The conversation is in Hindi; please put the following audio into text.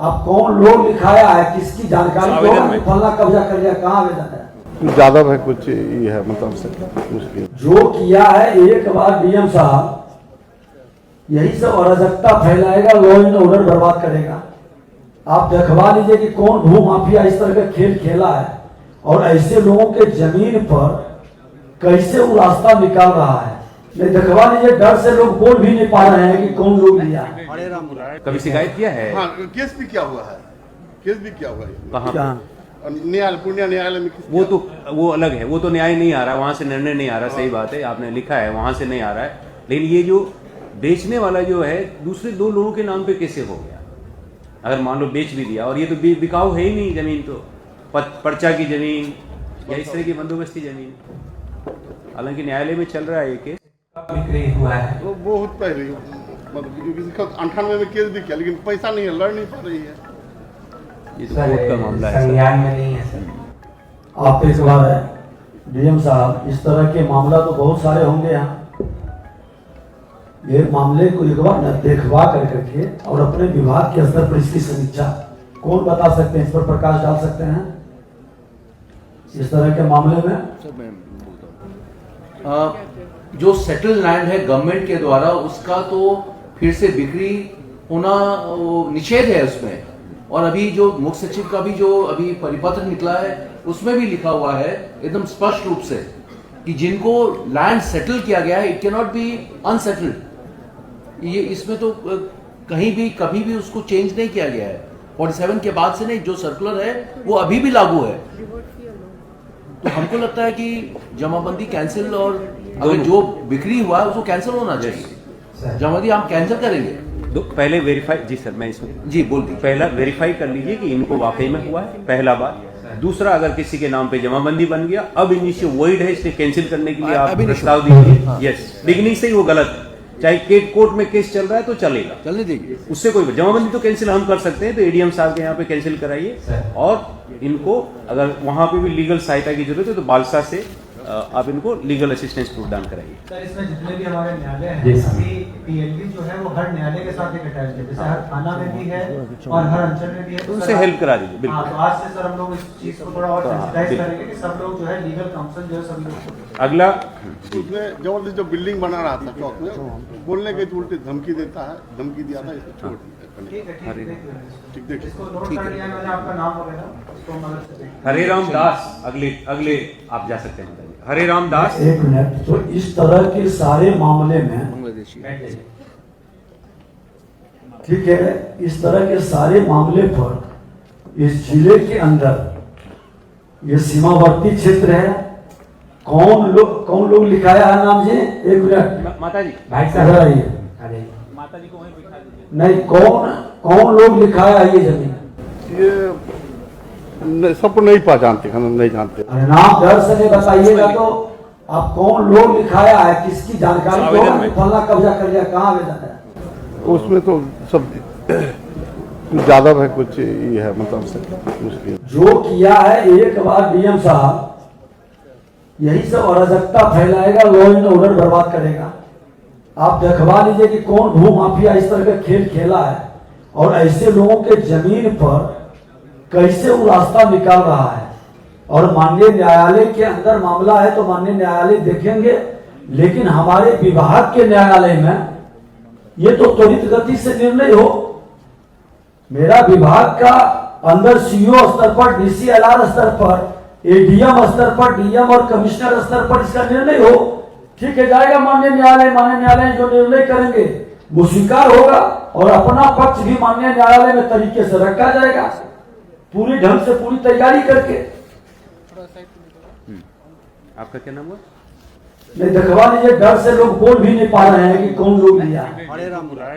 आप कौन लोग लिखाया है, किसकी जानकारी को फलना कब्जा कर लिया, कहाँ आवेदन है? ज्यादा है कुछ ये है मतलब से मुश्किल जो किया है एक बार डीएम साहब यही सब अराजकता फैलाएगा, लॉ एंड ऑर्डर बर्बाद करेगा। आप देखवा लीजिए कि कौन भू माफिया इस तरह का खेल खेला है और ऐसे लोगों के जमीन पर कैसे वो रास्ता निकाल रहा है। नहीं देखवा लीजिए, डर से लोग बोल भी नहीं पा रहे हैं कि कौन लोग लिया है। कभी शिकायत किया है? हाँ, केस भी किया हुआ है, केस भी किया हुआ है। कहाँ? न्यायालय, पूर्णिया न्यायालय में। वो अलग है, वो तो न्याय नहीं आ रहा, वहां से निर्णय नहीं आ रहा। सही बात है, आपने लिखा है वहां से नहीं आ रहा है। लेकिन ये जो बेचने वाला जो है दूसरे दो लोगों के नाम पे कैसे हो गया? अगर मान लो बेच भी दिया, और ये तो बिकाऊ है ही नहीं जमीन, तो पर्चा की जमीन या इस तरह की बंदोबस्ती जमीन। हालांकि न्यायालय में चल रहा है ये केस। बिक्री हुआ है वो बहुत पहले, मतलब 98 में केस भी किया, लेकिन पैसा नहीं है, लड़ नहीं पा रही है। ये तो कोर्ट का मामला है, संज्ञान में नहीं है सर। आप इस बार डीएम साहब, इस तरह के मामला तो बहुत सारे होंगे यहाँ। ये मामले को एक बार देखवा करके और अपने विभाग के स्तर पर इसकी समीक्षा कौन बता सकते हैं, इस पर प्रकाश डाल सकते हैं इस तरह के मामले में? जो सेटल लैंड है गवर्नमेंट के द्वारा, उसका तो फिर से बिक्री होना निषेध है उसमें। और अभी जो मुख्य सचिव का भी जो अभी परिपत्र निकला है उसमें भी लिखा हुआ है एकदम स्पष्ट रूप से कि जिनको लैंड सेटल किया गया है, it can not be unsettled. ये इसमें तो कहीं भी कभी भी उसको चेंज नहीं किया गया है। 47 के बाद से नहीं, जो सर्कुलर है वो अभी भी लागू है। तो हमको लगता है कि जमाबंदी कैंसिल, और अगर जो बिक्री हुआ है उसको कैंसिल होना चाहिए। जमाबंदी हम कैंसिल करेंगे। पहले वेरीफाई, जी सर मैं इसमें जी बोल दी, पहला वेरीफाई कर लीजिए कि इनको वाकई में हुआ है, पहला बात। दूसरा, अगर किसी के नाम पे जमाबंदी बन गया, अब इनिशियो वॉइड है, इसलिए कैंसिल करने के लिए आप प्रस्ताव दीजिए। यस, बिगिनिंग से ही वो गलत है। चाहे कोर्ट में केस चल रहा है तो चलेगा, चलने देंगे, उससे कोई जमाबंदी तो कैंसिल हम कर सकते हैं। तो एडीएम साहब के यहाँ पे कैंसिल कराइए, और इनको अगर वहां पे भी लीगल सहायता की जरूरत है तो बालसा से आप इनको लीगल असिस्टेंस प्रदान कराइए। सर इसमें जितने भी हमारे न्यायालय हैं, अभी पीएलबी जो है वो हर न्यायालय के साथ एक अटैच है, जैसे हर थाना में भी है और हर अंचल में भी है। तो उनसे हेल्प करा दीजिए। हाँ, बिल्कुल, तो आज से सर हम लोग इस चीज को थोड़ा और सेंसिटाइज करेंगे कि सब लोग जो है लीगल काउंसिल जो है सभी लोग। अगला, उसमें जबरदस्ती जो बिल्डिंग बना रहा था चौक में, बोलने के उल्टे धमकी देता है, धमकी दिया था, इसको छोड़ दिया। ठीक है, ठीक देखिए, इसको नोट कर लिया मैंने, आपका नाम वगैरह, उसको मदद से देखिए। हरे राम दास, अगले आप जा सकते हैं। हरे राम दास, एक मिनट। तो इस तरह के सारे मामले में, ठीक है, इस तरह के सारे मामले पर इस जिले के अंदर ये सीमावर्ती क्षेत्र है, कौन लोग लिखाया है नाम जी? एक मिनट माता जी, भाई साहब आइए। माता जी को वहीं बिठा दीजिए। नहीं, कौन लोग लिखाया है ये जमीन? ये सबको नहीं पहचानते, हम नहीं जानते। अरे नाम डर से नहीं बताइएगा तो आप कौन लोग लिखाया है, किसकी जानकारी को फलना कब्जा कर लिया, कहाँ आवेदन है? उसमें तो सब ज्यादा है कुछ ये है, मतलब से मुश्किल। जो किया है एक बार डीएम साहब यही सब अराजकता फैलाएगा, लॉ एंड ऑर्डर बर्बाद करेगा। आप देखवा लीजिए कि कौन भू माफिया इस तरह का खेल खेला है और ऐसे लोगों के जमीन पर कैसे वो रास्ता निकाल रहा है। और माननीय न्यायालय के अंदर मामला है तो माननीय न्यायालय देखेंगे, लेकिन हमारे विभाग के न्यायालय में ये तो त्वरित गति से निर्णय हो। मेरा विभाग का अंदर सीईओ स्तर पर, डीसीएलआर स्तर पर, एडीएम स्तर पर, डीएम और कमिश्नर स्तर पर इसका निर्णय हो। ठीक है, जाएगा माननीय न्यायालय जो निर्णय करेंगे वो स्वीकार होगा और अपना पक्ष भी माननीय न्यायालय में तरीके से रखा जाएगा, पूरी ढंग से पूरी तैयारी करके। आपका क्या नाम हुआ? नहीं देखवा लीजिए, डर से लोग बोल भी नहीं पा रहे हैं कि कौन लोग लिया है।